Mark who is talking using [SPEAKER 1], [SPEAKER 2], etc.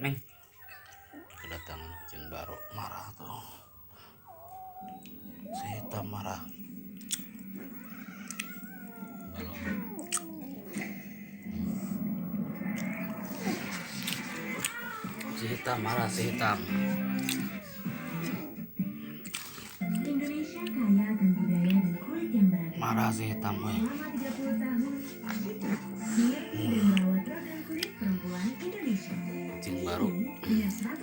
[SPEAKER 1] Neng, kedatangan kucing baru marah tuh. Si hitam marah. Belum. Si hitam marah, si hitam.
[SPEAKER 2] Indonesia kaya akan budaya dan kulit yang beragam.
[SPEAKER 1] Marah si hitam, weh.
[SPEAKER 2] Selama 30 tahun, mengerti dan merawat ragam kulit perempuan Indonesia.
[SPEAKER 1] Kucing baru.
[SPEAKER 2] Dengan 100%